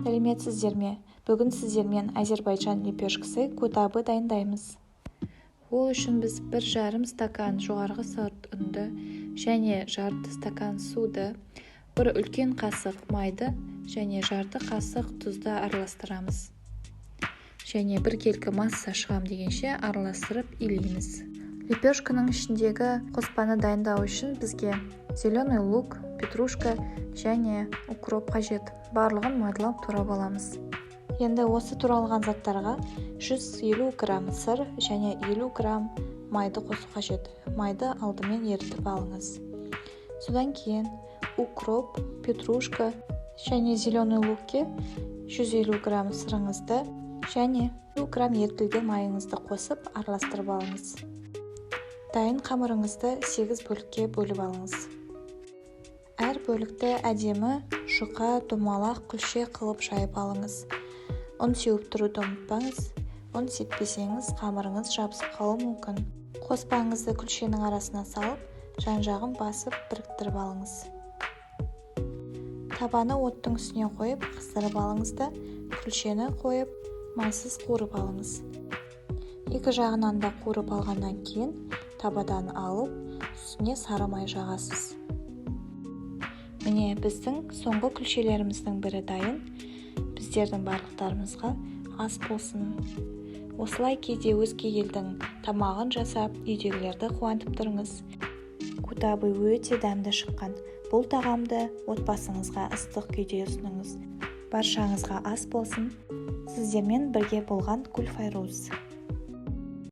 сәлеметсіздер ме? Бүгін сіздермен Азербайжан лепешкасы кутабы дайындаймыз. Ол үшін біз 1,5 стакан жоғарғы сорт ұнды және жарты стакан суды, бір үлкен қасық майды және жарты қасық тұзды араластырамыз. Және бір келкі масса шығам дегенше араластырып илейміз. Лепешканың ішіндегі қоспаны дайындау үшін бізге зеленый лук, петрушка және укроп қажет. Барлығын майдалап турап аламыз. Енді осы туралған заттарға 150 грамм сыр және 50 грамм майды қосу қажет. Майды алдымен ерітіп алыңыз. Содан кейін укроп, петрушка және зеленый лукке 150 грамм сырыңызды және 50 грамм ерітілген майыңызды қосып араластырып алыңыз. Дайын қамырыңызды 8 бөлікке бөліп алыңыз. Әр бөлікті әдемі, жұқа, домалақ, күлше қылып жайып алыңыз. Ұн сеуіп тұруды ұмытпаңыз. Ұн сеппесеңіз, қамырыңыз жабысып қалуы мүмкін. Қоспаңызды күлшенің арасына салып, жан-жағын басып біріктіріп алыңыз. Табаны оттың үстіне қойып, қыздырып алыңыз да, күлшені қойып, майсыз қуырып алыңыз. Екі жағынан да қуырып алғаннан кейін, табадан алып, үстіне сары май жағасыз. Міне біздің соңғы күлшелеріміздің бірі дайын. Біздердің барлықтарымызға ас болсын. Осылай кейде өзге елдің тамағын жасап, үйдегілерді қуантып тұрыңыз. Кутабы өте дәмді шыққан. Бұл тағамды отбасыңызға ыстық күйде ұсыныңыз. Баршаңызға ас болсын. Сіздермен бірге болған Гүлфайруз.